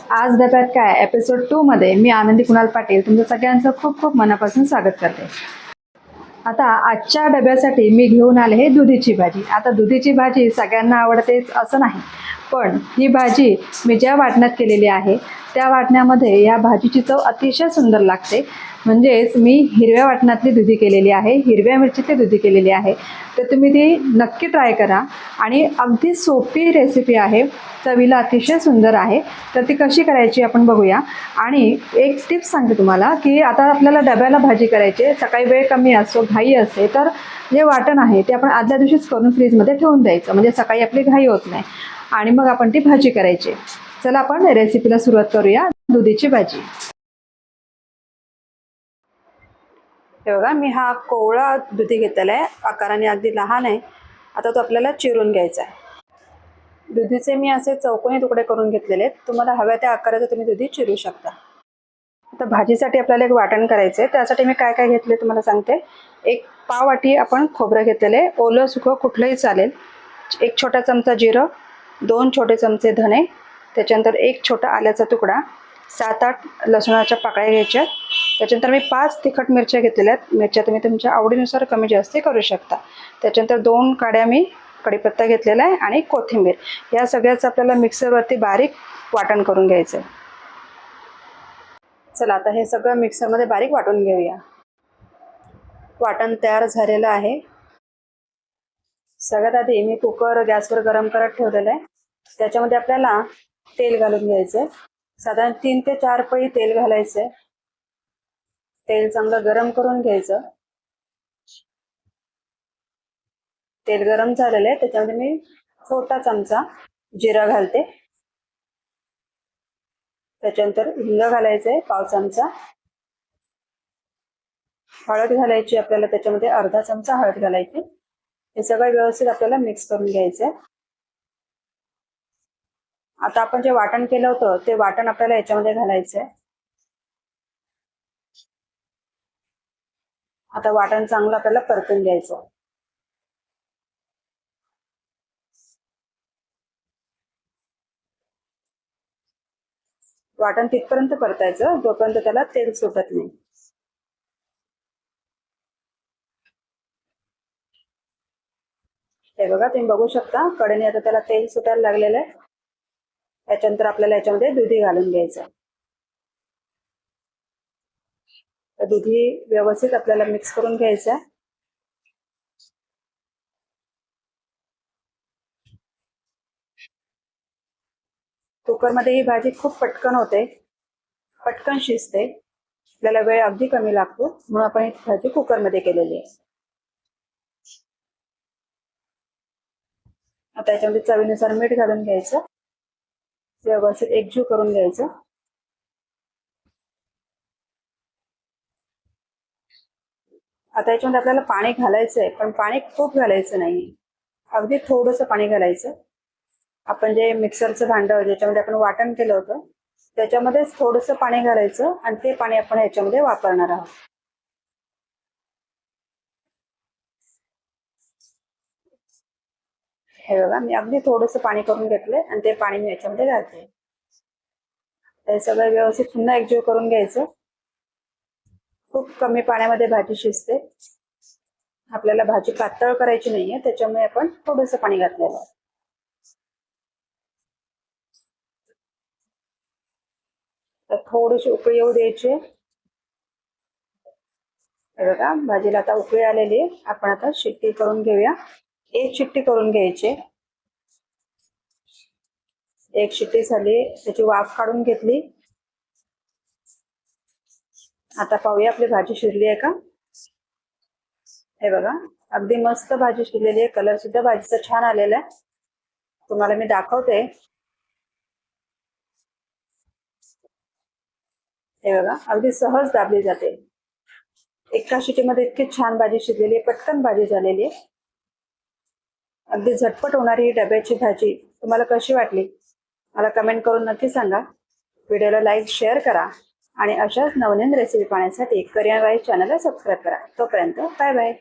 आज डब्यात काय एपिसोड 2 मध्ये मी आनंदी कुणाल पाटील तुमचं सगळ्यांचं खूप खूप मनापासून स्वागत करते। आता आजच्या डब्यासाठी मी घेऊन आले हे दुधीची भाजी। आता दुधीची भाजी सगळ्यांना आवडतेच असं नाही, पण ही भाजी मी ज्या वाटणात केलेली आहे त्या वाटण्यामध्ये या भाजीची चव अतिशय सुंदर लागते। म्हणजेच मी हिरव्या वाटणातली दुधी केलेली आहे, हिरव्या मिरचीतली दुधी केलेली आहे। तर तुम्ही ती नक्की ट्राय करा आणि अगदी सोपी रेसिपी आहे, चवीला अतिशय सुंदर आहे। तर ती कशी करायची आपण बघूया। आणि एक टिप्स सांगते तुम्हाला की आता आपल्याला डब्याला भाजी करायची, सकाळी वेळ कमी असतो, घाई असते, तर जे वाटण आहे ते आपण आदल्या दिवशीच करून फ्रीजमध्ये ठेवून द्यायचं, म्हणजे सकाळी आपली घाई होत नाही आणि मग आपण ती भाजी करायची। चला आपण रेसिपीला सुरुवात करूया। दुधीची भाजी। हे बघा, मी हा कोवळा दुधी घेतलेला आहे, आकाराने अगदी लहान आहे। आता तो आपल्याला चिरून घ्यायचा आहे। दुधीचे मी असे चौकोनी तुकडे करून घेतलेले आहेत, तुम्हाला हव्या त्या आकाराचे तुम्ही दुधी चिरू शकता। आता भाजीसाठी आपल्याला एक वाटण करायचं आहे, त्यासाठी मी काय काय घेतले तुम्हाला सांगते। एक पाव वाटी आपण खोबरं घेतलेले, ओलं सुकं कुठलंही चालेल। एक छोटा चमचा जिरं, 2 छोटे चमचे धणे, त्याच्यानंतर एक छोटा आल्याचा तुकडा, 7-8 लसणाच्या पाकळ्या घ्यायच्या। त्याच्यानंतर मी 5 तिखट मिरच्या घेतलेल्या आहेत, मिरच्या तुम्ही तुमच्या आवडीनुसार कमी जास्त करू शकता। त्याच्यानंतर 2 काड्या मी कढीपत्ता घेतलेला आहे आणि कोथिंबीर, या सगळ्याचं आपल्याला मिक्सरवरती बारीक वाटण करून घ्यायचं आहे। चला आता हे सगळं मिक्सरमध्ये बारीक वाटून घेऊया। वाटण तयार झालेलं आहे। सगळ्यात आधी मी कुकर गॅसवर गरम करत ठेवलेलं आहे, त्याच्यामध्ये आपल्याला तेल घालून घ्यायचं आहे। साधारण 3 ते 4 पळी तेल घालायचं आहे। तेल चांगलं गरम करून घ्यायचं। तेल गरम झालेलं आहे, त्याच्यामध्ये मी छोटा चमचा जिरा घालते। त्याच्यानंतर हिंग घालायचे पाव चमचा, हळद घालायची आपल्याला, त्याच्यामध्ये अर्धा चमचा हळद घालायची। हे सगळं व्यवस्थित आपल्याला मिक्स करून घ्यायचं। आता आपण जे वाटण केलं होतं ते वाटण आपल्याला याच्यामध्ये घालायचं आहे। आता वाटण चांगलं आपल्याला परतून घ्यायचं। वाटण तिथपर्यंत परतायचं जोपर्यंत त्याला तेल सुटत नाही। हे बघा, तुम्ही बघू शकता कडेने आता त्याला तेल सुटायला लागलेलं आहे। त्याच्यानंतर आपल्याला याच्यामध्ये दुधी घालून घ्यायचं। दुधी व्यवस्थित आपल्याला मिक्स करून घ्यायचं आहे। कुकरमध्ये ही भाजी खूप पटकन होते, पटकन शिजते, आपल्याला वेळ अगदी कमी लागतो, म्हणून आपण ही भाजी कुकरमध्ये केलेली आहे। आता याच्यामध्ये चवीनुसार मीठ घालून घ्यायचं, व्यवस्थित एकजीव करून घ्यायचं। आता याच्यामध्ये आपल्याला पाणी घालायचं आहे, पण पाणी खूप घालायचं नाही, अगदी थोडंसं पाणी घालायचं। आपण जे मिक्सरचं भांडं ज्याच्यामध्ये आपण वाटण केलं होतं त्याच्यामध्येच थोडंसं पाणी घालायचं आणि ते पाणी आपण याच्यामध्ये वापरणार आहोत। हे बघा, मी अगदी थोडंसं पाणी करून घेतलंय आणि ते पाणी मी याच्यामध्ये घालते। हे सगळं व्यवस्थित पुन्हा एकजीव करून घ्यायचं। खूप कमी पाण्यामध्ये भाजी शिजते, आपल्याला भाजी पातळ करायची नाहीये, त्याच्यामुळे आपण थोडंसं पाणी घातलेलं आहे। तर थोडीशी उकळी येऊ द्यायची। हे बघा, भाजीला आता उकळी आलेली आहे, आपण आता शिट्टी करून घेऊया। एक शिट्टी करून घ्यायची। एक शिट्टी झाली, त्याची वाफ काढून घेतली। आता पाहूया आपली भाजी शिजली आहे का। हे बघा, अगदी मस्त भाजी शिजलेली आहे, कलर सुद्धा भाजीचा छान आलेला आहे, तुम्हाला मी दाखवते। हे बघा, अगदी सहज दाबली जाते, एका शिट्टीमध्ये इतकी छान भाजी शिजलेली आहे, पटकन भाजी झालेली आहे, अगदी झटपट होणारी ही डब्याची भाजी तुम्हाला कशी वाटली मला कमेंट करून नक्की सांगा। व्हिडिओला लाईक शेअर करा आणि अशाच नवनवीन रेसिपी पाहण्यासाठी करियन वाईज चॅनलला सबस्क्राईब करा। तोपर्यंत बाय बाय।